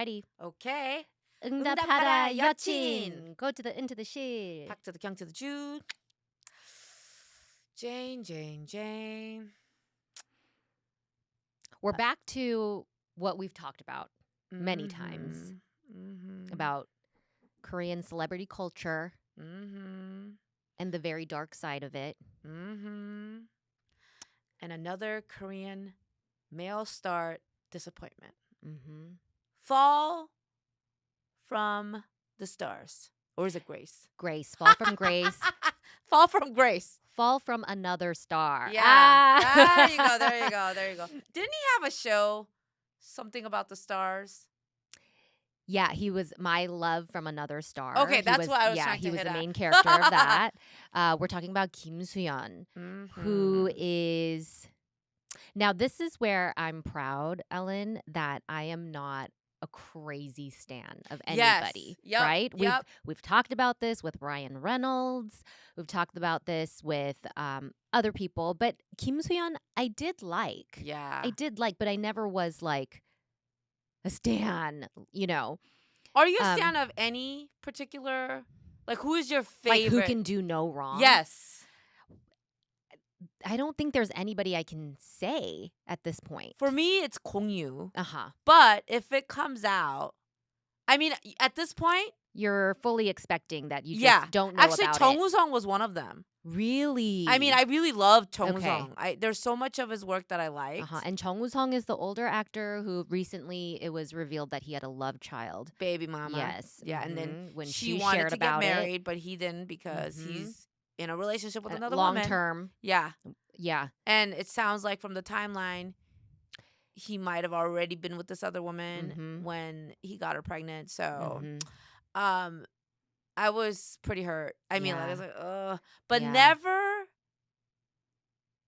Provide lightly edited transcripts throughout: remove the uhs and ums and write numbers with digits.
ready. Okay. 응답하라 여친. 여친. Go to the into the shit. Back to the Kyung to the Jew. Jane. We're back to what we've talked about many times about Korean celebrity culture and the very dark side of it. And another Korean male star disappointment. Fall from the stars. Or is it Grace? Grace. Fall from Grace. Fall from Grace. Fall from another star. Yeah. Ah. There you go. Didn't he have a show? Something about the stars? Yeah, he was My Love from Another Star. Okay, that's what I was trying to he was hit the at. main character of that. We're talking about Kim Soo-Hyun, who is... Now, this is where I'm proud, Ellen, that I am not a crazy stan of anybody, Yep. right? Yep. We've talked about this with Ryan Reynolds. We've talked about this with other people. But Kim Soo-Hyun, I did like. Yeah. I did like, but I never was like a stan, you know. Are you a stan of any particular... Like, who is your favorite? Like, who can do no wrong? Yes. I don't think there's anybody I can say at this point. For me, it's Gongyu. Uh-huh. But if it comes out... I mean, at this point... You're fully expecting that you just don't know Actually, about Chung it. Woo-sung was one of them. Really? I mean, I really love Chung Okay. Woo-sung. There's so much of his work that I liked. And Chung Woo-sung is the older actor who recently it was revealed that he had a love child. Baby mama. Yes. Yeah, and then when she she wanted shared to get about married, but he didn't because he's in a relationship with another long woman. term. Yeah. Yeah. And it sounds like from the timeline, he might have already been with this other woman when he got her pregnant. So, I was pretty hurt. I mean, like, I was like, ugh. But never...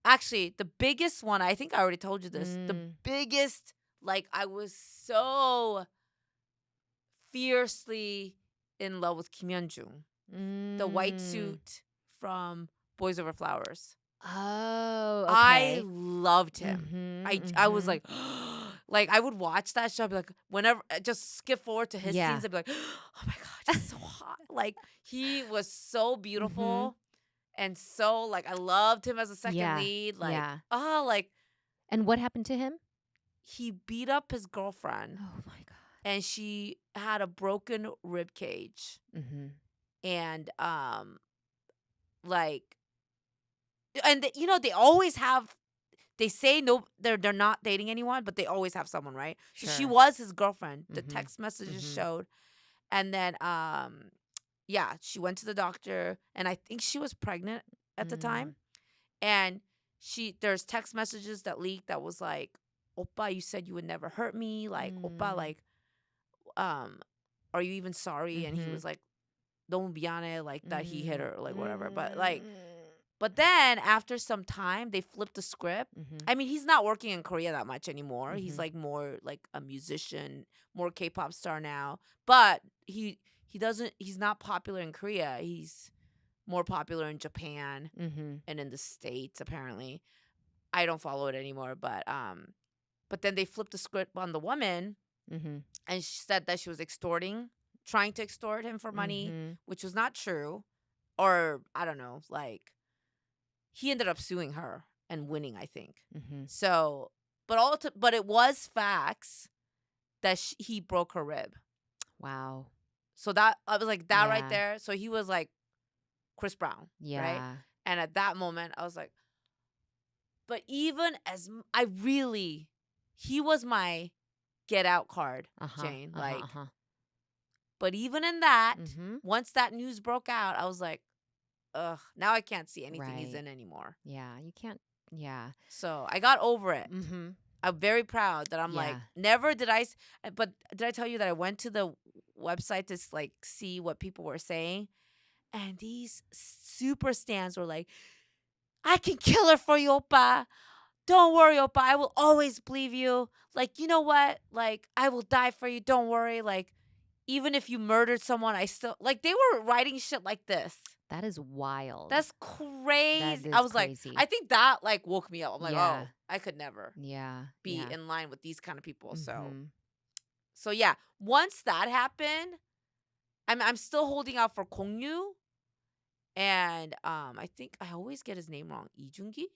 Actually, the biggest one, I think I already told you this. The biggest, like, I was so fiercely in love with Kim Hyun-jung. The white suit from Boys Over Flowers. Oh, okay. I loved him. I was like... Like, I would watch that show, I'd be like, whenever, just skip forward to his scenes, I'd be like, oh my God, he's so hot. Like, he was so beautiful and so, like, I loved him as a second lead. Like, like. And what happened to him? He beat up his girlfriend. Oh my God. And she had a broken rib cage. And, like, and, you know, they always have... They say no, they're not dating anyone, but they always have someone, right? So she was his girlfriend. The text messages showed. And then, she went to the doctor, and I think she was pregnant at the time. And there's text messages that leaked that was like, "Oppa, you said you would never hurt me. Like, Oppa, like, are you even sorry?" And he was like, "Don't be on it," like that he hit her, or like whatever. But like. But then, after some time, they flipped the script. I mean, he's not working in Korea that much anymore. He's, like, more, like, a musician, more K-pop star now. But he's not popular in Korea. He's more popular in Japan and in the States, apparently. I don't follow it anymore. But then they flipped the script on the woman. And she said that she was trying to extort him for money, which was not true. Or, I don't know, like... He ended up suing her and winning, I think. So, but it was facts that he broke her rib. Wow. So that I was like that right there. So he was like Chris Brown, right? And at that moment, I was like, but even as he was my get out card, Jane. Like, but even in that, once that news broke out, I was like, ugh, now I can't see anything he's in anymore. Yeah, you can't. Yeah. So I got over it. I'm very proud that I'm like, never did I. But did I tell you that I went to the website to like see what people were saying? And these super stans were like, I can kill her for you, Oppa. Don't worry, Oppa. I will always believe you. Like, you know what? Like, I will die for you. Don't worry. Like, even if you murdered someone, I still... Like, they were writing shit like this. That is wild. That's crazy. That is I was crazy. like, I think that like woke me up. I'm like, oh, I could never be in line with these kind of people. So So yeah, once that happened, I'm still holding out for Gongyu, and I think I always get his name wrong. Lee Joon-gi?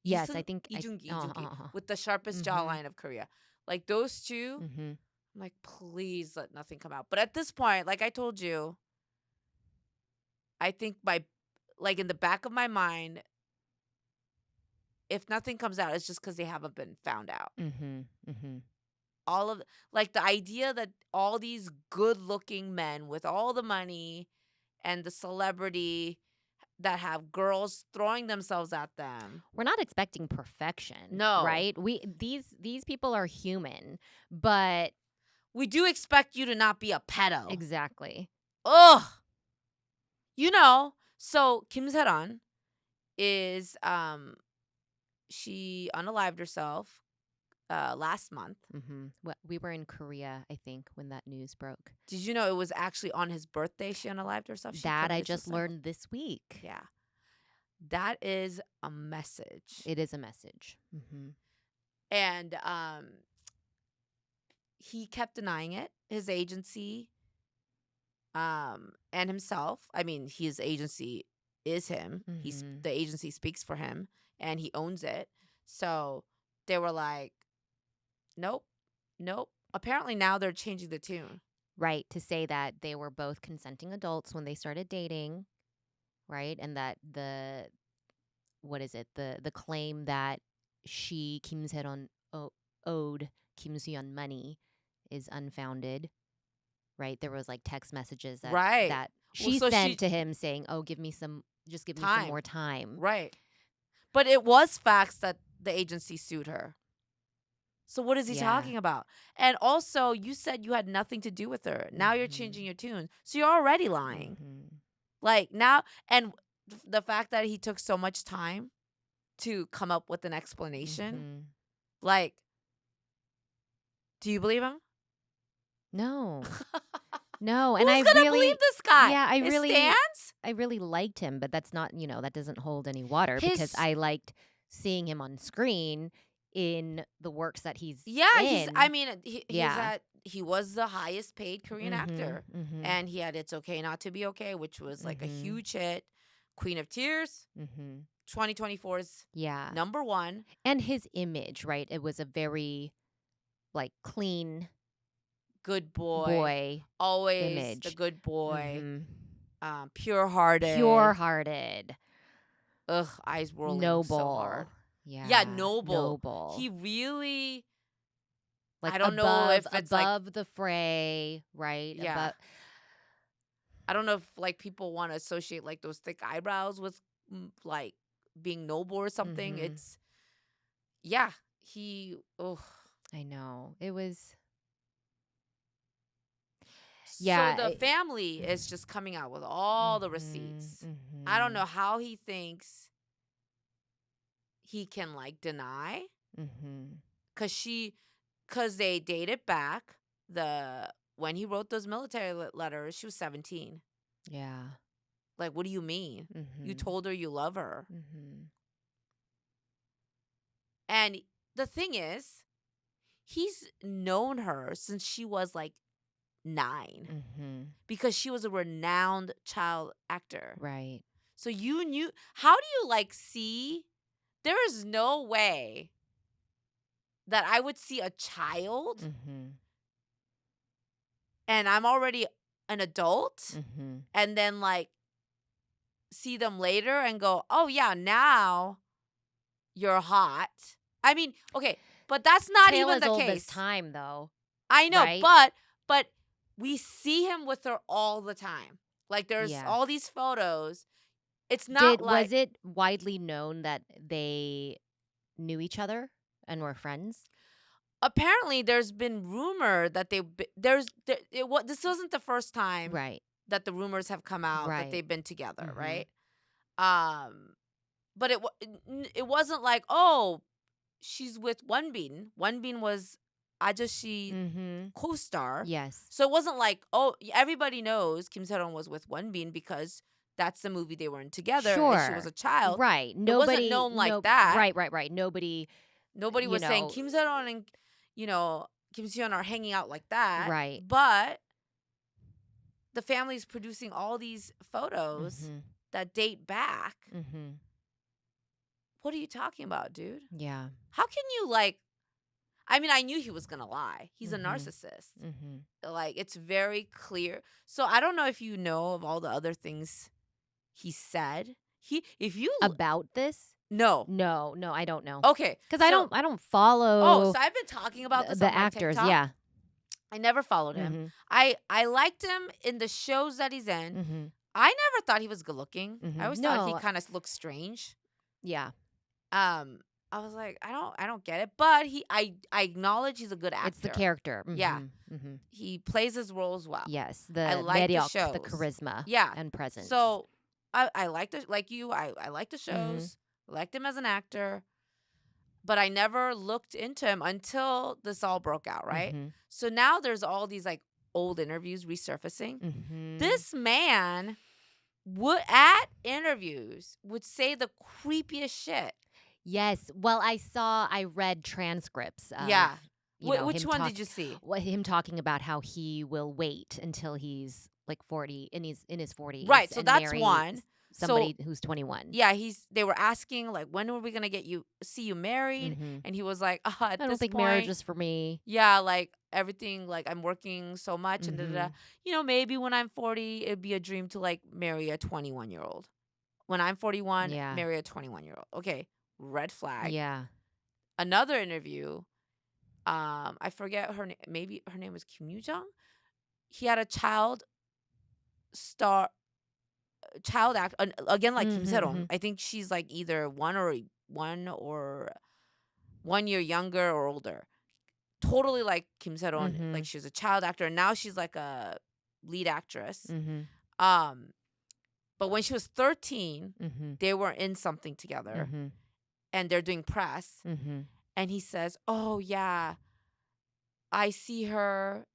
Yes, I Easun? think Lee Joon-gi, Lee Joon-gi, uh-huh. with the sharpest Mhm. jawline of Korea. Like those two, Mhm. I'm like, please let nothing come out. But at this point, like I told you, I think like in the back of my mind, if nothing comes out, it's just because they haven't been found out. Mhm. Mhm. All of like the idea that all these good-looking men with all the money and the celebrity that have girls throwing themselves at them. We're not expecting perfection, No. right? These people are human, but We do expect you to not be a pedo. exactly. Ugh. So Kim Sae-Ron is she unalived herself last month. Mhm. We were in Korea, I think, when that news broke. Did you know it was actually on his birthday she unalived herself? She That I committed just suicide. learned this week. Yeah. That is a message. It is a message. Mhm. And he kept denying it. His agency and himself. I mean, his agency is him. Mhm. The agency speaks for him and he owns it. So they were like, nope, nope. Apparently now they're changing the tune. Right, to say that they were both consenting adults when they started dating, right? And that the what is it? The claim that Kim Se-ron owed Kim Soo-Hyun money is unfounded, right? There was like text messages Right. that Well, she so sent she to him saying, "Oh, just give me some more time. time." Right. But it was facts that the agency sued her. So what is he Yeah. talking about? And also, you said you had nothing to do with her. Now you're changing Mhm. your tune. So you're already lying. Mhm. Like now, and the fact that he took so much time to come up with an explanation, Mhm. like, do you believe him? No. No, and Who's gonna believe this guy? yeah, His stands? I really liked him, but that's not, that doesn't hold any water because His I liked seeing him on screen in the works that he's Yeah, I in. mean, Yeah. he was the highest paid Korean Mhm. actor. Mhm. And he had It's Okay Not to Be Okay, which was like a Mhm. huge hit. Queen of Tears, Mhm. 2024's Yeah. #1. And his image, right? It was a very like clean Good boy. boy Always the image. good boy. Mhm. Pure hearted. Pure-hearted, Ugh, eyes rolling so noble. hard. Yeah, Yeah, noble. noble. He really, Like I don't know if it's like, above the fray, right? yeah. I don't know if like people want to associate like those thick eyebrows with like being noble or something. Mhm. It's yeah, he ugh. I know. It was So yeah, the family is just coming out with all the mhm. receipts. I don't know Mhm. how he thinks he can like deny Mhm. cuz they dated back when he wrote those military letters, she was 17. Yeah. Like, what do you mean? You Mhm. told her you love her. Mhm. And the thing is, he's known her since she was like 9 Mhm. because she was a renowned child actor. Right. So you knew, how do you like see? There is no way that I would see a child Mhm. and I'm already an adult Mhm. and then like see them later and go, "Oh yeah, now you're hot." I mean, okay, but that's not Tale even as the old as case. time though, I know, right? but we see him with her all the time. Like there's Yeah. all these photos. It's not Did like was it widely known that they knew each other and were friends? apparently there's been rumor that this wasn't the first time Right. that the rumors have come out that Right. they've been together, Mhm. right? Um but it wasn't like, "Oh, she's with Wonbin." Wonbin was Ajashi Mhm. co-star. Yes. So it wasn't like, oh, everybody knows Kim Se-ron was with Wonbin because that's the movie they were in together and she was Sure. a child. Right. It wasn't known like that. Right. Nobody, Nobody you was saying know, Kim Se-ron and, you know, Kim Soo-Hyun are hanging out like that. Right. But the family's producing all these photos that date back. What are you talking about, dude? Yeah. How can you, like, I mean, I knew he was going to lie. He's a narcissist. Like, it's very clear. So I don't know if you know of all the other things he said. About this? No, I don't know. Okay, because I don't follow. Oh, so I've been talking about this the on my actors. TikTok. Yeah, I never followed him. I liked him in the shows that he's in. I never thought he was good looking. I always thought he kind of looked strange. Yeah. I was like, I don't get it. But I acknowledge he's a good actor. It's the character. Yeah. He plays his roles well. Yes, I the like the mediocre, shows. the charisma, Yeah. and presence. So I like the I like the shows. I liked him as an actor. But I never looked into him until this all broke out, right? So now there's all these like old interviews resurfacing. This man at interviews would say the creepiest shit. Yes. Well, I read transcripts. Yeah. Which one did you see? Him talking about how he will wait until he's like 40 and he's in his 40s. Right. So that's one. Somebody who's 21. Yeah, they were asking like, when are we gonna see you married? And he was like, I don't think marriage is for me. Yeah, like everything, like I'm working so much and maybe when I'm 40, it'd be a dream to like marry a 21-year-old. When I'm 41, marry a 21-year-old. Okay, red flag. Yeah. Another interview, I forget her name. Maybe her name was Kim Yoo-jung. He had a child act again, like Kim Sae-Ron. I think she's like either 1 year younger or older. Totally like Kim Sae-Ron. Like she was a child actor, and now she's like a lead actress. But when she was 13, they were in something together, and they're doing press. And he says, "Oh yeah, I see her."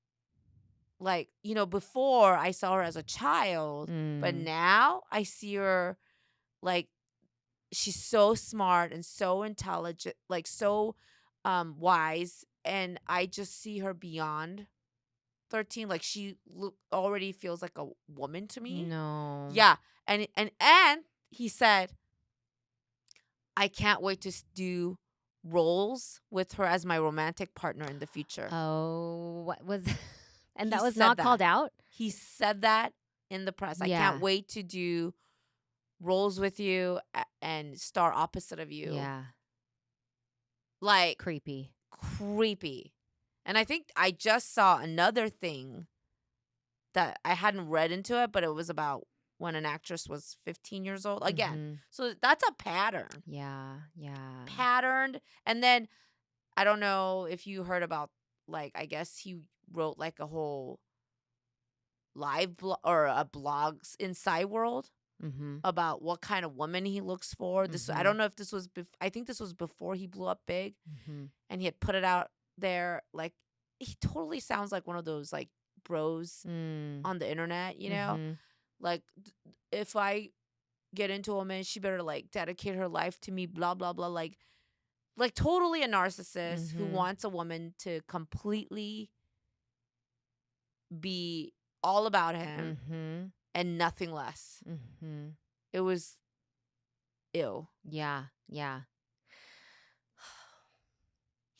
Like, before I saw her as a child, but now I see her like she's so smart and so intelligent, like so wise, and I just see her beyond 13. Like she already feels like a woman to me. No. Yeah. And he said, I can't wait to do roles with her as my romantic partner in the future. Oh, what was And that was not called out? He said that in the press. I can't wait to do roles with you and star opposite of you. Yeah. Like. Creepy. And I think I just saw another thing that I hadn't read into it, but it was about when an actress was 15 years old. Again. So that's a pattern. Yeah. Patterned. And then I don't know if you heard about, like, I guess he wrote like a whole live blog or a blogs inside world about what kind of woman he looks for. This I don't know if this was I think this was before he blew up big, and he had put it out there. Like he totally sounds like one of those like bros on the internet, like if I get into a woman, she better like dedicate her life to me, blah blah blah, like totally a narcissist who wants a woman to completely be all about him and nothing less. It was ill. Yeah.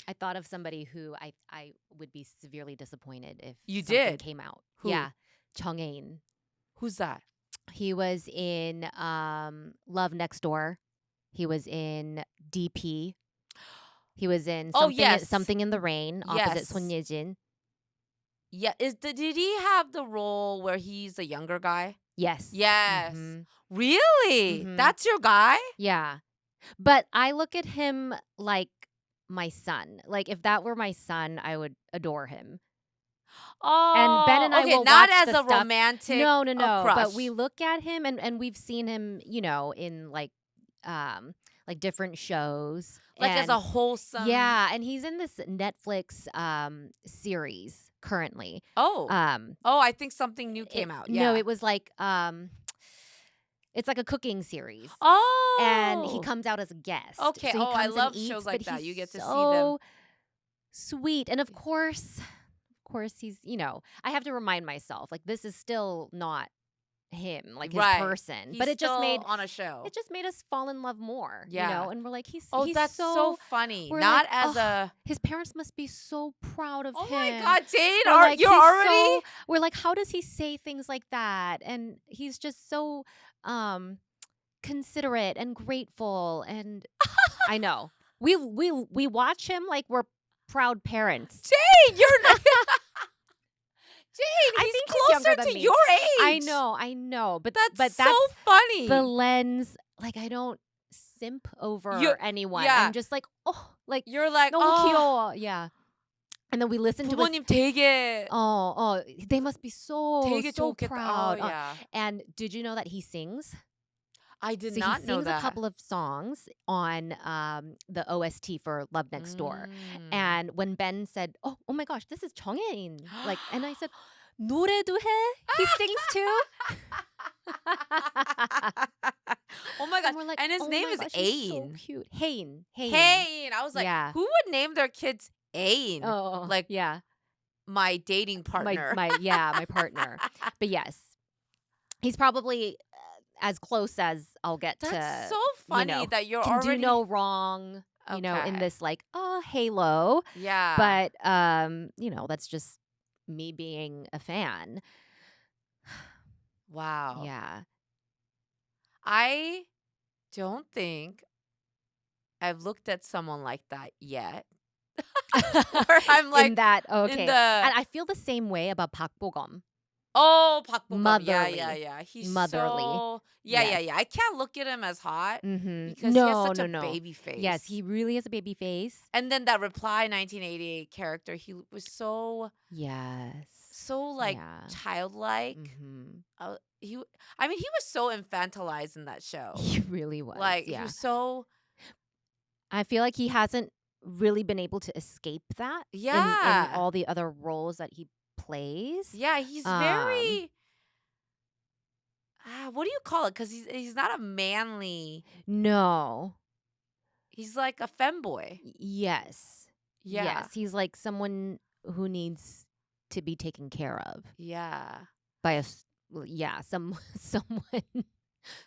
I thought of somebody who I would be severely disappointed if you something did came out. Who? Yeah, Chung-ain. Who's that? He was in Love Next Door. He was in DP. He was in Something in the Rain opposite Son Ye-jin. Yeah, did he have the role where he's a younger guy? Yes. Really? That's your guy? Yeah. But I look at him like my son. Like if that were my son, I would adore him. Oh, and Ben and I will not watch as a stuff. romantic. No. Crush. But we look at him and we've seen him, in like different shows, like as a wholesome. Yeah, and he's in this Netflix series currently. I think something new came out. Yeah. No, it was like it's like a cooking series. And he comes out as a guest. Okay. So I love shows like that. You get to see them. sweet. And of course, he's, I have to remind myself, like, this is still not him, like his Right. person. He's But it just still made on a show. it just made us fall in love more, Yeah. and we're like, he's that's so funny. we're Not like, as a his parents must be so proud of oh him. my God, Jade, We're like, you're he's already we're like, how does he say things like that? And he's just so considerate and grateful. And I know we watch him like we're proud parents. Jade, you're not Jade, I he's think closer younger than to me. your age. I know, but That's that's so funny. the lens. Like, I don't simp over anyone. yeah. I'm just like, like You're like, 너무 귀여워. Yeah. And then we listen to his, 부모님 되게 they must be so 되게 so 좋겠다. proud. yeah. And did you know that he sings? I did So not he know sings that. a couple of songs on the OST for Love Next Door. And when Ben said, "Oh my gosh, this is 정혜인," like, and I said, "노래도 해?" He sings too. Oh my God. And we're like, and his name is he's so Ain. cute. Hain. Hain. I was like, Yeah. who would name their kids Ain? Oh, like, yeah. my dating partner. My partner. But yes, he's probably as close as I'll get to. That's so funny that you're can already do no wrong. In Okay. this like halo. Yeah. But that's just me being a fan. Wow. Yeah. I don't think I've looked at someone like that yet. Where I'm like in that okay. in the And I feel the same way about Park Bo-gum. Park Bo-gum. Motherly. Yeah. He's Motherly. so Yes. yeah. I can't look at him as hot Mm-hmm. because he has such a baby face. Yes, he really has a baby face. And then that Reply 1988 character, he was so Yes. like Yeah. childlike. Mm-hmm. He was so infantilized in that show. He really was. Like yeah. he was so I feel like he hasn't really been able to escape that. In all the other roles that he plays. Yeah, he's very what do you call it? Because he's not a manly. No. He's like a femboy. Yes. Yeah. Yes. He's like someone who needs to be taken care of. Yeah. By someone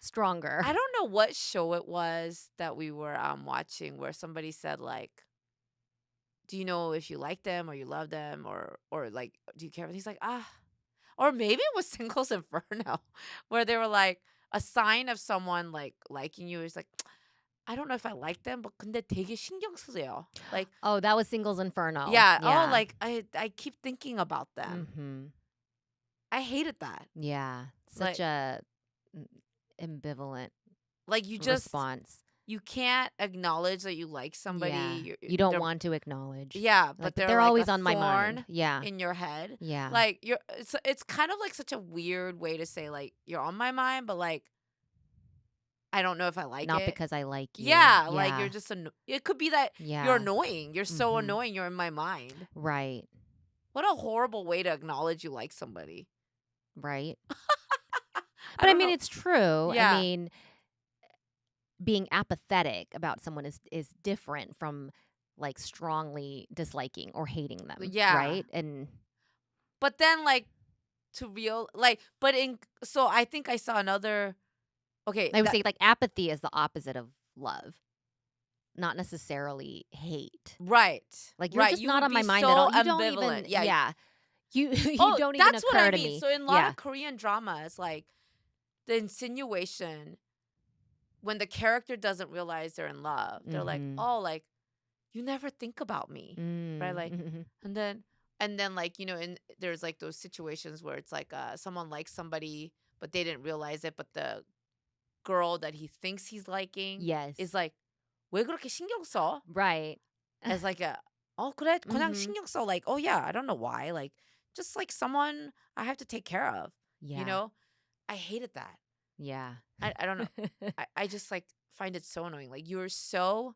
stronger. I don't know what show it was that we were watching where somebody said like, do you know if you like them or you love them or like do you care? He's like, or maybe it was Singles Inferno where they were like a sign of someone like liking you is like, I don't know if I like them, but 근데 되게 신경 쓰세요. Like, that was Singles Inferno. Yeah. Oh, like I keep thinking about them. Mm-hmm. I hated that. Yeah. Such a ambivalent like you just response. You can't acknowledge that you like somebody. Yeah. You don't want to acknowledge. Yeah, but like, they're like always on my mind. Yeah. in your head. Yeah. Like it's kind of like such a weird way to say like you're on my mind, but like I don't know if I like Not it. because I like you. Yeah, like you're just it could be that Yeah. you're annoying. You're so annoying. You're in my mind. Right. What a horrible way to acknowledge you like somebody. Right. But I mean, it's true. Yeah. I mean, being apathetic about someone is different from like strongly disliking or hating them. Yeah. Right. And but then like to real like but in so I think I saw another okay. I would say like apathy is the opposite of love. Not necessarily hate. Right. Like you're just not on my mind at all. You don't even You don't even that's occur what I to mean. me. So in a lot of Korean dramas, like the insinuation when the character doesn't realize they're in love, they're like, oh, like you never think about me, right? Like, and then like and there's like those situations where it's like someone likes somebody but they didn't realize it, but the girl that he thinks he's liking, is like, 왜 그렇게 신경 써? Right. As like 그래 그냥 신경 써. Like, oh yeah, I don't know why. Like, just like someone I have to take care of. Yeah. I hated that. Yeah. I don't know. I just like find it so annoying. Like you're so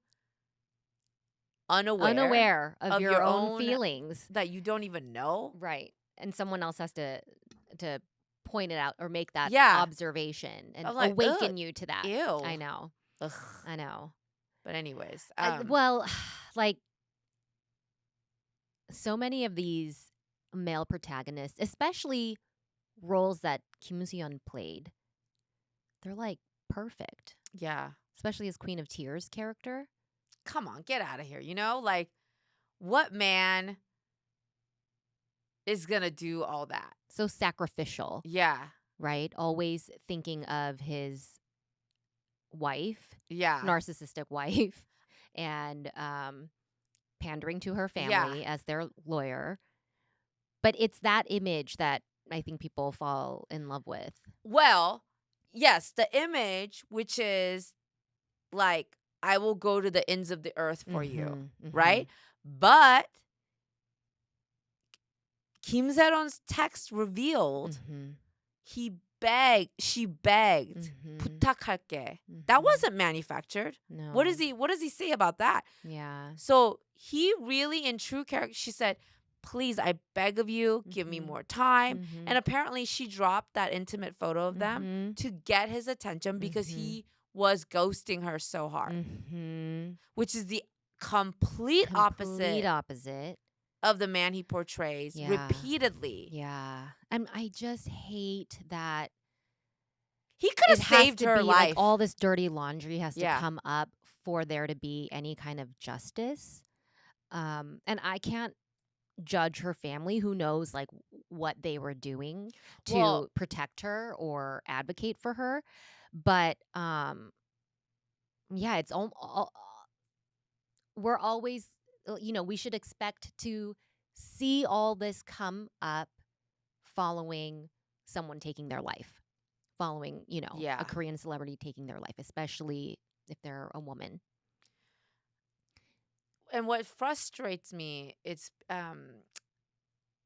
unaware of your own feelings that you don't even know. Right. And someone else has to point it out or make that observation and like, awaken you to that. Ew. I know. Ugh. I know. But anyways, well, like so many of these male protagonists, especially roles that Kim Soo-Hyun played, they're like perfect. Yeah. Especially his Queen of Tears character. Come on, get out of here. Like, what man is gonna do all that? So sacrificial. Yeah. Right? Always thinking of his wife, Yeah. narcissistic wife, and pandering to her family as their lawyer. But it's that image that I think people fall in love with. Well, yes, the image, which is like, I will go to the ends of the earth for you, right? But Kim Sae-Ron's text revealed she begged, 부탁할게. That wasn't manufactured. No. What does he say about that? Yeah. So he really, in true character, she said, please, I beg of you, give me more time. And apparently she dropped that intimate photo of them to get his attention because he was ghosting her so hard. Which is the complete opposite of the man he portrays repeatedly. Yeah. And I just hate that he could have saved her life. Like, all this dirty laundry has to come up for there to be any kind of justice. And I can't judge her family. Who knows, like, what they were doing to protect her or advocate for her. But yeah, it's we're always, we should expect to see all this come up following someone taking their life, following, a Korean celebrity taking their life, especially if they're a woman. And what frustrates me, it's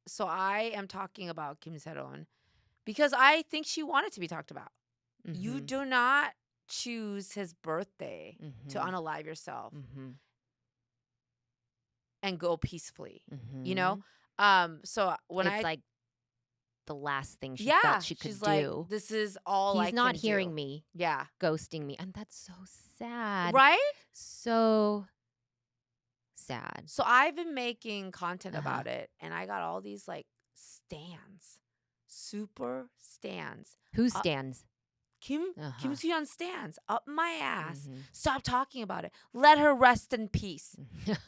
so I am talking about Kim Sae-Ron because I think she wanted to be talked about. You do not choose his birthday to unalive yourself and go peacefully. So when it's like the last thing she Yeah, felt she could she's do. like, this is all I He's can not do. hearing me. Yeah. Ghosting me. And that's so sad. Right? So sad. So I've been making content about it, and I got all these like stans, super stans. Who stands? Kim Soo-Hyun stands up my ass. Stop talking about it. Let her rest in peace.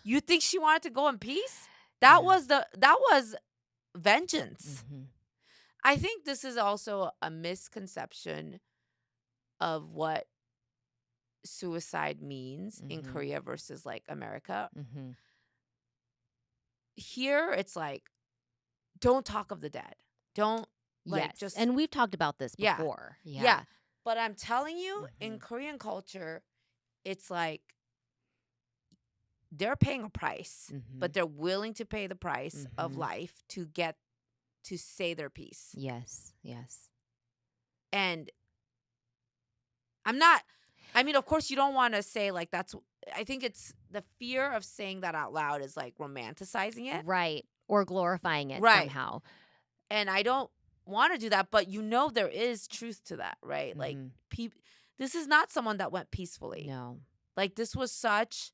You think she wanted to go in peace? That was vengeance. I think this is also a misconception of what suicide means in Korea versus like America. Here it's like, don't talk of the dead. Don't like just, and we've talked about this before. Yeah. But I'm telling you, in Korean culture, it's like they're paying a price, but they're willing to pay the price of life to get to say their piece. Yes. And of course you don't want to say like that's, I think it's the fear of saying that out loud is like romanticizing it. Right. Or glorifying it somehow. And I don't want to do that, but there is truth to that, right? Like this is not someone that went peacefully. No. Like this was such,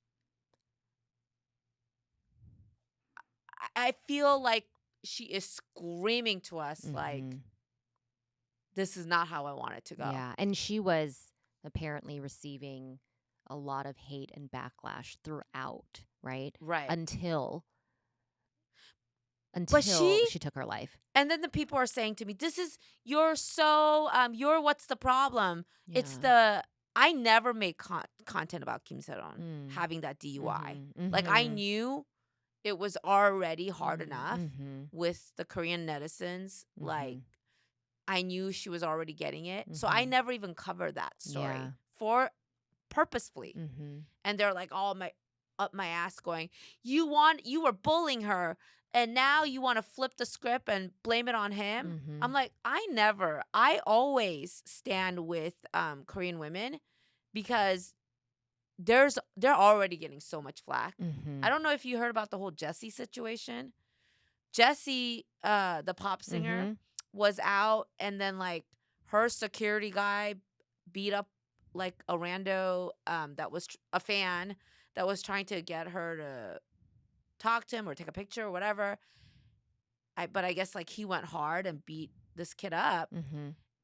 I feel like she is screaming to us like, this is not how I want it to go. Yeah. And she was apparently receiving a lot of hate and backlash throughout, right? Right. Until but she took her life. And then the people are saying to me, you're what's the problem? Yeah. I never made content about Kim Sae-Ron having that DUI. Like I knew it was already hard enough with the Korean netizens. Like I knew she was already getting it. So I never even covered that story for purposefully. And they're like all up my ass going, you were bullying her and now you want to flip the script and blame it on him. I'm like, I always stand with Korean women because they're already getting so much flack. I don't know if you heard about the whole Jessie situation. Jessie, the pop singer, was out and then like her security guy beat up like a rando that was a fan that was trying to get her to talk to him or take a picture or whatever. But I guess like he went hard and beat this kid up,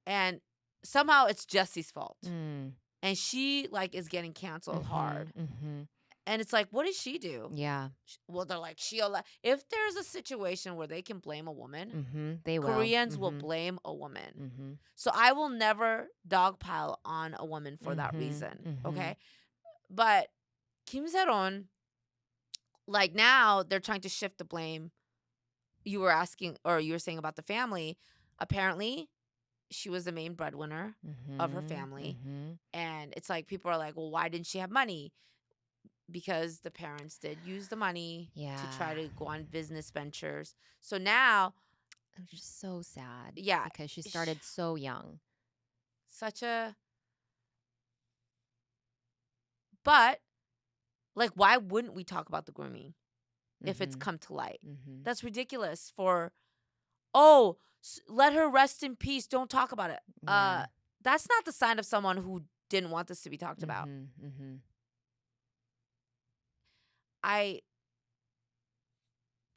and somehow it's Jesse's fault, and she like is getting canceled hard. And it's like, what did she do? Yeah. Well, they're like, if there's a situation where they can blame a woman, They will. Koreans will blame a woman. So I will never dogpile on a woman for that reason. Okay. But Kim Sae-Ron, like now they're trying to shift the blame. You were asking, or you were saying about the family. Apparently, she was the main breadwinner of her family. And it's like, people are like, well, why didn't she have money? Because the parents did use the money to try to go on business ventures. So now, it's just so sad. Yeah. Because she started so young. But, like, why wouldn't we talk about the grooming if it's come to light? That's ridiculous let her rest in peace. Don't talk about it. Yeah. That's not the sign of someone who didn't want this to be talked about. And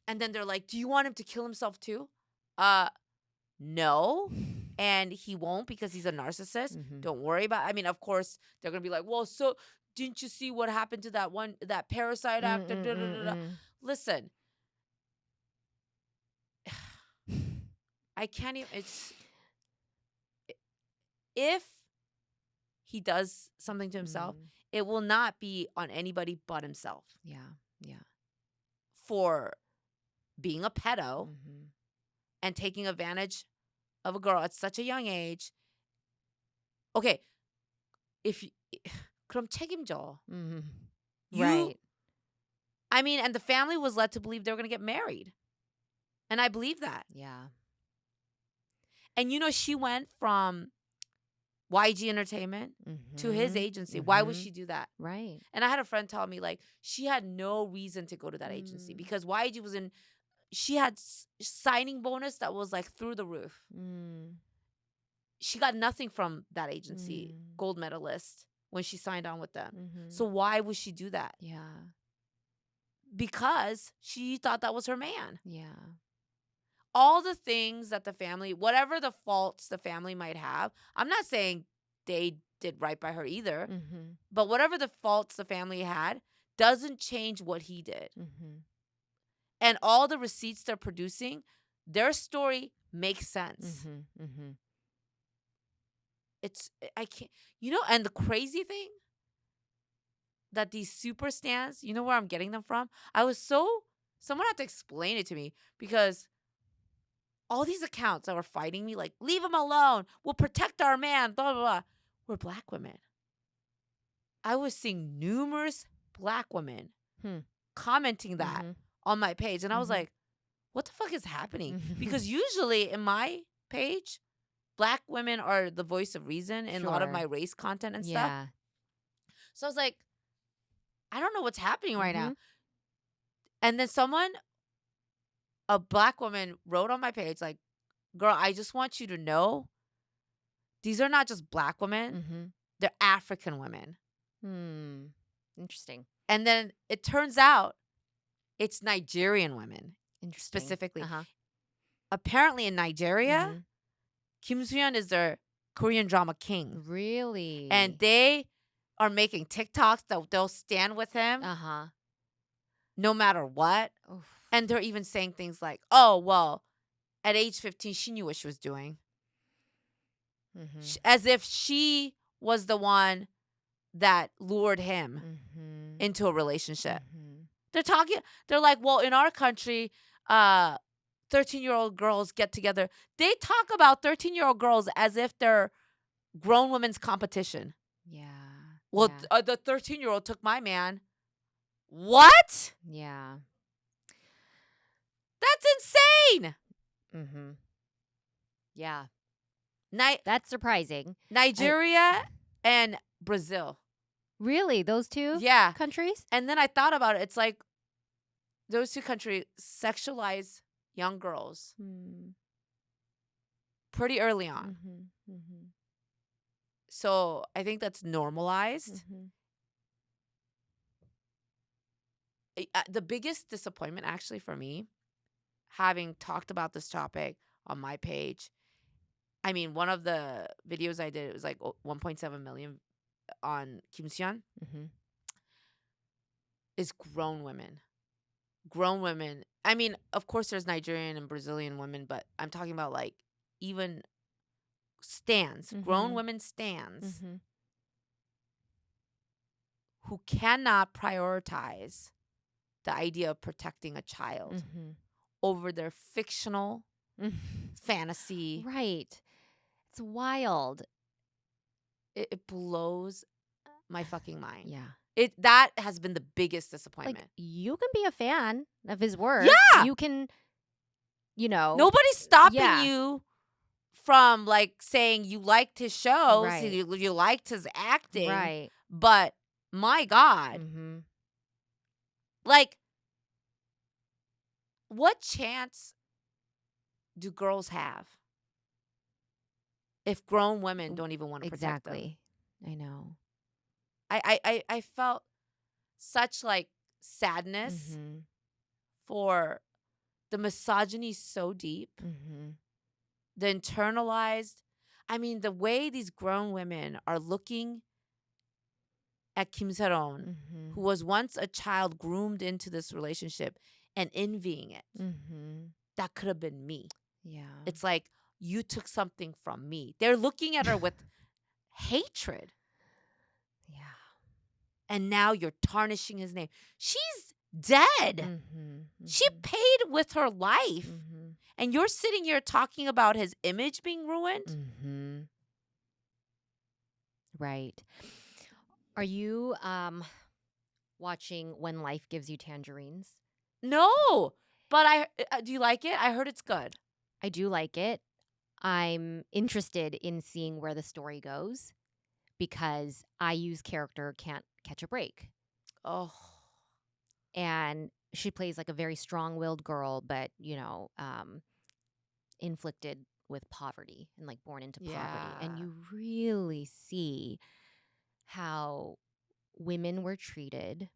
then they're like, do you want him to kill himself too? No. And he won't, because he's a narcissist. Don't worry about it. I mean, of course, they're going to be like, well, so didn't you see what happened to that Parasite actor? Listen. I can't even, if he does something to himself, it will not be on anybody but himself. Yeah. For being a pedo and taking advantage of a girl at such a young age. Okay, 그럼 책임져. Right. I mean, and the family was led to believe they were going to get married. And I believe that. Yeah. And she went from YG Entertainment to his agency. Why would she do that? Right. And I had a friend tell me, like, she had no reason to go to that agency because YG was she had signing bonus that was like through the roof. She got nothing from that agency, gold medalist, when she signed on with them. So why would she do that? Yeah. Because she thought that was her man. Yeah. All the things that the family, whatever the faults the family might have, I'm not saying they did right by her either, but whatever the faults the family had doesn't change what he did. And all the receipts they're producing, their story makes sense. I can't, and the crazy thing that these super stans, you know where I'm getting them from? Someone had to explain it to me, because all these accounts that were fighting me, like, leave him alone, we'll protect our man, blah, blah, blah, were black women. I was seeing numerous black women commenting that on my page. And I was like, what the fuck is happening? Because usually in my page, black women are the voice of reason in a lot of my race content and stuff. Yeah. So I was like, I don't know what's happening right now. And then a black woman wrote on my page, like, girl, I just want you to know, these are not just black women. They're African women. Interesting. And then it turns out it's Nigerian women. Interesting. Specifically. Apparently in Nigeria, Kim Soo-Hyun is their Korean drama king. Really? And they are making TikToks that they'll stand with him no matter what. Oof. And they're even saying things like, oh, well, at age 15, she knew what she was doing. As if she was the one that lured him into a relationship. They're like, well, in our country, 13-year-old girls get together. They talk about 13-year-old girls as if they're grown women's competition. Yeah. Well, the 13-year-old took my man. What? Yeah. That's insane. Yeah. That's surprising. Nigeria and Brazil. Really? Those two countries? And then I thought about it. It's like those two countries sexualize young girls pretty early on. So I think that's normalized. the biggest disappointment actually for me, having talked about this topic on my page. I mean, one of the videos I did, it was like 1.7 million on Kim Soo-Hyun, is grown women. Grown women. I mean, of course there's Nigerian and Brazilian women, but I'm talking about like even stands, grown women stands who cannot prioritize the idea of protecting a child over their fictional fantasy. Right. It's wild. It blows my fucking mind. Yeah. That has been the biggest disappointment. Like, you can be a fan of his work. Yeah. You can, Nobody's stopping Yeah. you from like saying you liked his shows, Right. you liked his acting. Right. But my God, like, what chance do girls have if grown women don't even want to protect them? Exactly. I know. I felt such like sadness for the misogyny so deep, the internalized. I mean, the way these grown women are looking at Kim Sae-Ron, who was once a child groomed into this relationship, and envying it. That could have been me. Yeah. It's like, you took something from me. They're looking at her with hatred. Yeah. And now you're tarnishing his name. She's dead. She paid with her life. And you're sitting here talking about his image being ruined? Right. Are you watching When Life Gives You Tangerines? No. But do you like it? I heard it's good. I do like it. I'm interested in seeing where the story goes because IU's character can't catch a break. Oh. And she plays like a very strong-willed girl, but, inflicted with poverty and like born into poverty. And you really see how women were treated.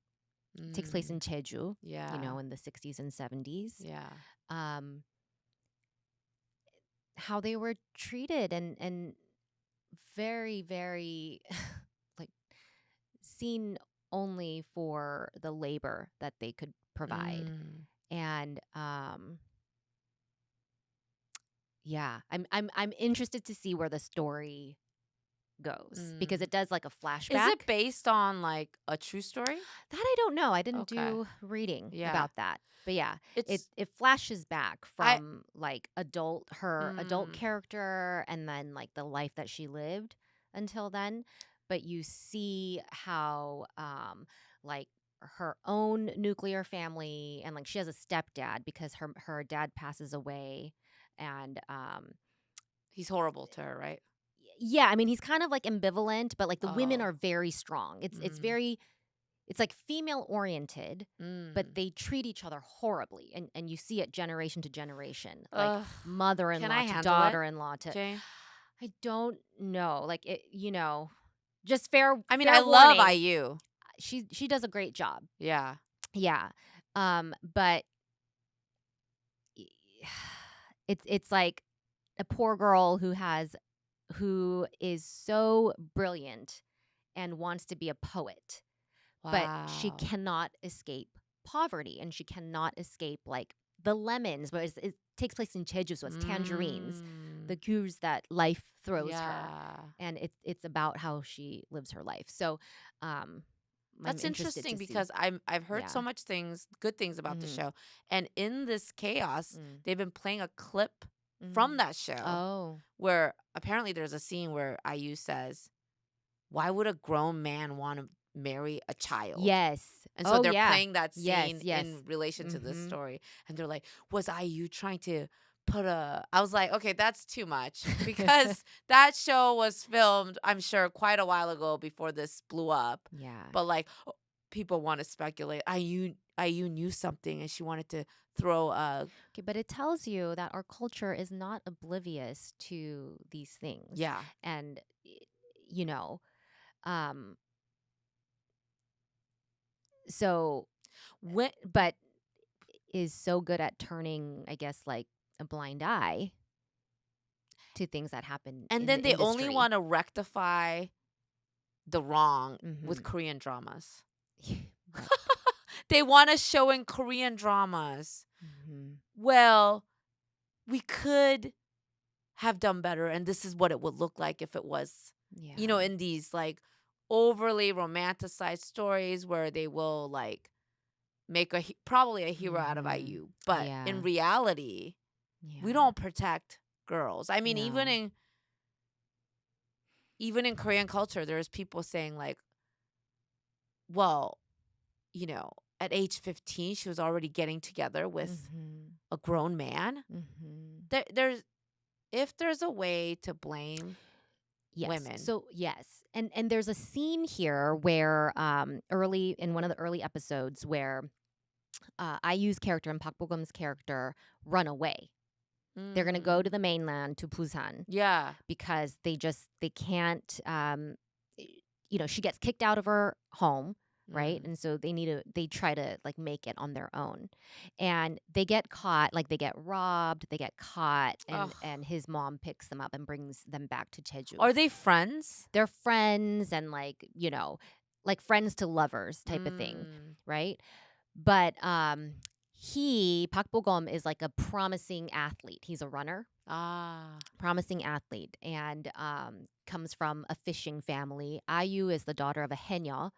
It takes place in Jeju, in the 60s and 70s. Yeah. How they were treated and very, very like seen only for the labor that they could provide. And yeah, I'm interested to see where the story goes because it does like a flashback. Is it based on like a true story? That I don't know. I didn't do reading about that. But yeah, it flashes back from like her adult character and then like the life that she lived until then. But you see how like her own nuclear family and like she has a stepdad because her dad passes away and he's horrible to her, right? Yeah, I mean he's kind of like ambivalent, but like the women are very strong. It's very it's like female oriented, but they treat each other horribly, and you see it generation to generation, like mother-in-law to daughter-in-law to. Jay? I don't know, like it, just fair. I mean, fair I love warning, IU. She does a great job. Yeah. Yeah, but it's like a poor girl who is so brilliant and wants to be a poet. Wow. But she cannot escape poverty and she cannot escape like the lemons, but it takes place in Jeju, so it's tangerines, the cures that life throws her. And it's about how she lives her life. So that's interesting because I've heard so much good things about the show. And in this chaos, they've been playing a clip from that show where apparently there's a scene where IU says, "Why would a grown man want to marry a child?" Yes. And so they're playing that scene yes. in relation to this story. And they're like, was IU trying to put a... I was like, okay, that's too much. Because that show was filmed, I'm sure, quite a while ago before this blew up. Yeah. But like, people want to speculate. IU knew something and she wanted to throw a... Okay, but it tells you that our culture is not oblivious to these things. Yeah. And, so but is so good at turning, I guess, like a blind eye to things that happen And in then the they only industry. want to rectify the wrong with Mhm. Korean dramas. Right. They want to show in Korean dramas. Mhm. Well, we could have done better, and this is what it would look like if it was, Yeah. in these like overly romanticized stories where they will like make probably a hero out of Mhm. IU, but Yeah. in reality, we Yeah. don't protect girls. I mean, No. even in Korean culture, there's people saying like, well, at age 15, she was already getting together with Mhm. a grown man. Mhm. There's if there's a way to blame Yes. women. So yes, and there's a scene here where early in one of the early episodes where IU's character and Park Bo-gum's character run away. They're gonna go to the mainland to Busan Yeah. because they can't. She gets kicked out of her home, right? Mm. And so they try to like make it on their own, and they get caught. Like they get robbed, they get caught, Ugh. and his mom picks them up and brings them back to Jeju. Are they friends? They're friends and like friends to lovers type of thing, Mm. right? But Park Bo-gum is like a promising athlete. He's a runner, Ah. promising athlete, and comes from a fishing family. IU is the daughter of a haenyeo,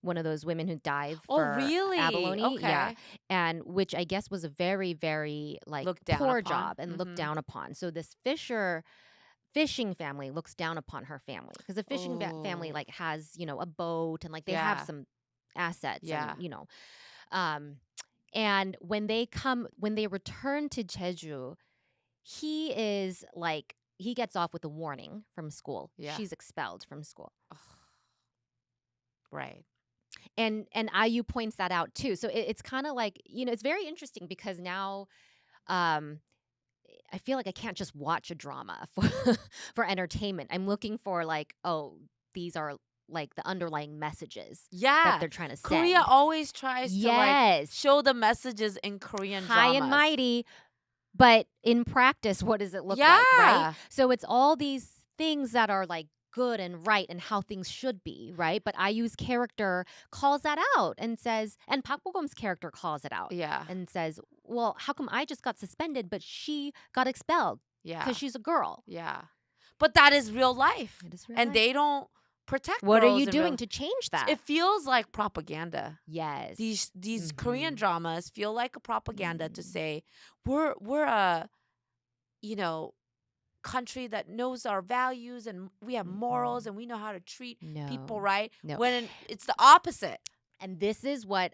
one of those women who dive Oh, for really? abalone. Yeah. Okay. And which I guess was a very, very like Looked down poor upon. job and looked Mhm. down upon. So this fishing family looks down upon her family because the fishing family Oh. like has a boat and like they have Yeah. some assets Yeah. and um and when they return to Jeju, he gets off with a warning from school. Yeah. She's expelled from school. Ugh. Right. And IU points that out too. So it's kind of like, it's very interesting because now um I feel like I can't just watch a drama for entertainment. I'm looking for like, oh, these are like the underlying messages that Yeah. they're trying to Korea send. always tries to like Yes. show the messages in Korean High and dramas. mighty, but in practice, what does it look like, right? Yeah. So it's all these things that are like good and right and how things should be, right? But IU's character calls that out and says, and Park Bo-gum's character calls it out Yeah. and says, well, how come I just got suspended, but she got expelled? Yeah. Because she's a girl. Yeah. But that is real life. It is real And life. they don't protect What are girls you in doing real- to change that? It feels like propaganda. Yes. These Korean dramas feel like a propaganda to Mhm. say we're a country that knows our values and we have morals and we know how to treat people right. No. When it's the opposite. And this is one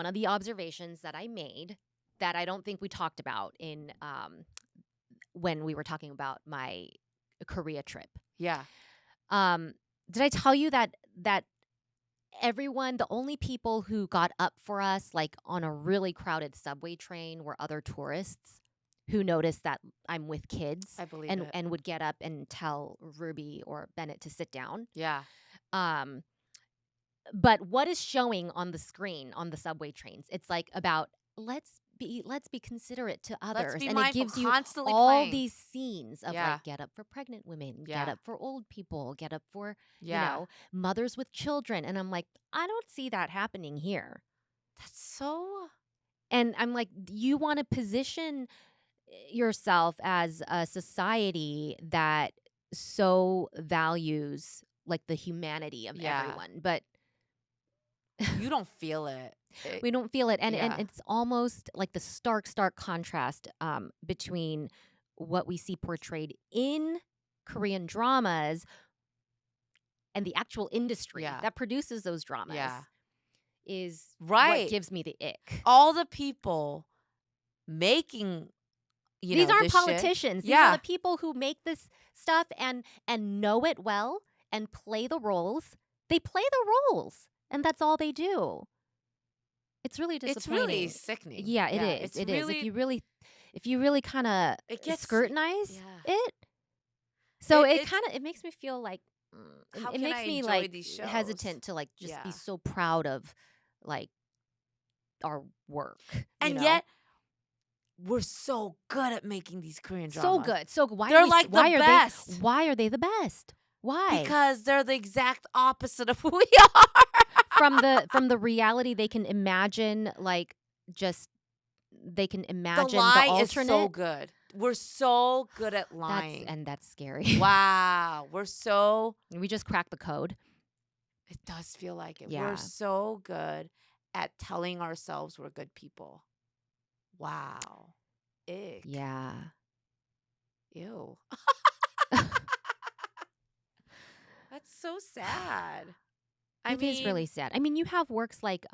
of the observations that I made that I don't think we talked about in when we were talking about my Korea trip. Yeah. Did I tell you that everyone, the only people who got up for us like on a really crowded subway train were other tourists who noticed that I'm with kids I believe it. and would get up and tell Ruby or Bennett to sit down. Yeah. But what is showing on the screen on the subway trains? It's like about let's be considerate to others, be and mindful, it gives you constantly all playing. these scenes of Yeah. like get up for pregnant women, Yeah. get up for old people, get up for Yeah. mothers with children, and I'm like, I don't see that happening here. That's so. And I'm like, you want to position yourself as a society that so values like the humanity of Yeah. everyone, but You don't feel it. we don't feel it, and Yeah. it's almost like the stark contrast between what we see portrayed in Korean dramas and the actual industry Yeah. that produces those dramas. Yeah. Is Right. what gives me the ick. All the people making These aren't this shit. politicians. These Yeah. are the people who make this stuff and know it well and play the roles. They play the roles, and that's all they do. It's really It's disappointing. really sickening. Yeah, it is. It's It is. really, If you really kind of It gets- scrutinize yeah. it, so It- it makes me feel like How it can makes I me enjoy like these shows? hesitant to like just be Yeah. so proud of like our work. And yet we're so good at making these Korean dramas. So good. So why They're are like the best. Why are they the best? Why? Because they're the exact opposite of who we are. From the reality they can imagine, like, just they can imagine the lie alternate. is so good. We're so good at lying. That's scary. Wow. We just cracked the code. It does feel like it. Yeah. We're so good at telling ourselves we're good people. Wow. Ick. Yeah. Ew. That's so sad. It is really sad. I mean, you have works like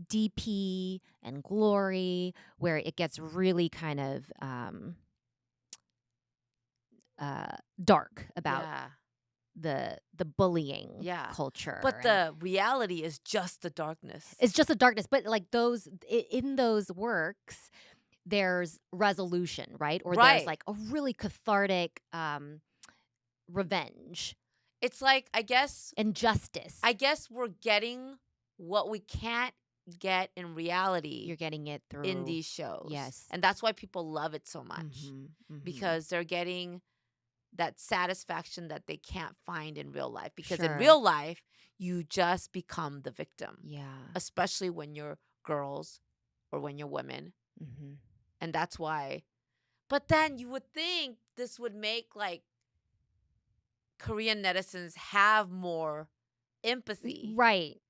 DP and Glory, where it gets really kind of dark about the bullying culture. But the reality is just the darkness. It's just the darkness. But like in those works, there's resolution, right? Or there's like a really cathartic revenge. It's like, I guess, and justice. I guess we're getting what we can't get in reality. You're getting it through in these shows. Yes. And that's why people love it so much. Because they're getting that satisfaction that they can't find in real life. Because in real life, you just become the victim. Yeah. Especially when you're girls or when you're women. And that's why. But then you would think this would make like Korean netizens have more empathy. Right.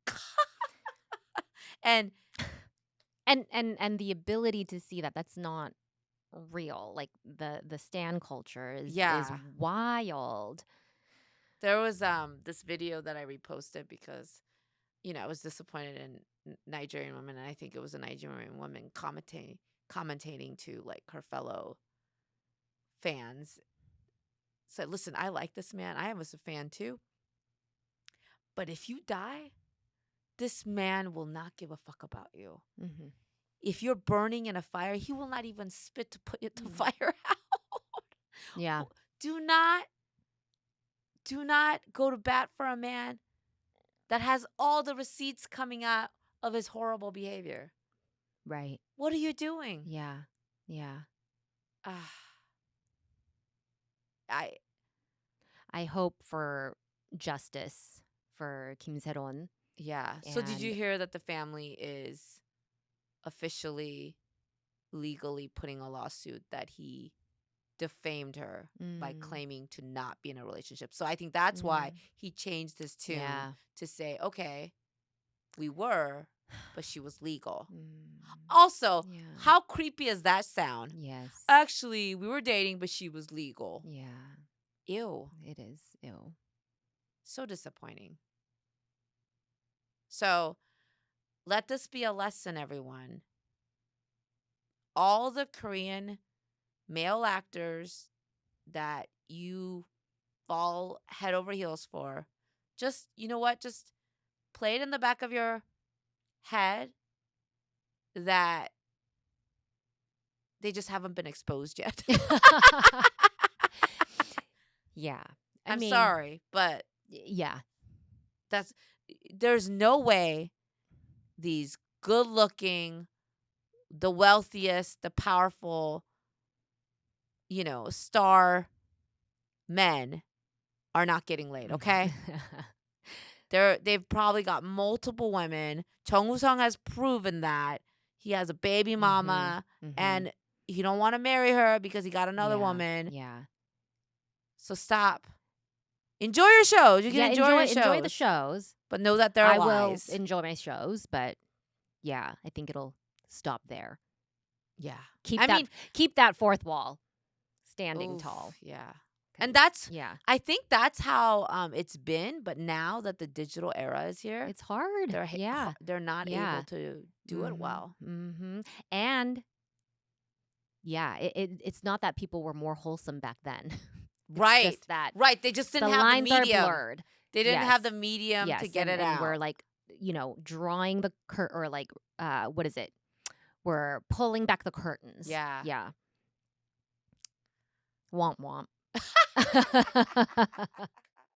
and the ability to see that that's not real. Like the stan culture is wild. There was this video that I reposted because, I was disappointed in Nigerian women, and I think it was a Nigerian woman commentating to like her fellow fans. Said, listen, I like this man. I was a fan too. But if you die, this man will not give a fuck about you. If you're burning in a fire, he will not even spit to put the fire out. Yeah. Do not go to bat for a man that has all the receipts coming out of his horrible behavior. Right. What are you doing? Yeah. Yeah. I hope for justice for Kim Sae-Ron. Yeah. So did you hear that the family is officially, legally putting a lawsuit that he defamed her by claiming to not be in a relationship? So I think that's why he changed his tune to say, okay, we were, but she was legal. Also, how creepy does that sound? Yes. Actually, we were dating, but she was legal. Yeah. Ew. It is. Ew. So disappointing. So let this be a lesson, everyone. All the Korean male actors that you fall head over heels for, just, you know what? Just play it in the back of your head that they just haven't been exposed yet. Yeah. I'm sorry, but yeah. There's no way these good-looking, the wealthiest, the powerful, star men are not getting laid, okay? They've probably got multiple women. Chung Woo-sung has proven that. He has a baby mama, and he don't want to marry her because he got another woman. Yeah. So stop. Enjoy your shows. You can enjoy the shows. But know that there are lies. I will enjoy my shows, but yeah, I think it'll stop there. Yeah. Keep that fourth wall standing tall. Yeah. And I think that's how it's been, but now that the digital era is here, it's hard. They're not able to do it well. And yeah, it's not that people were more wholesome back then. Right. Just that. Right. They just didn't the have lines the medium. Are blurred. They didn't have the medium to get it out. And we're like, drawing the or like, what is it? We're pulling back the curtains. Yeah. Yeah. Womp womp.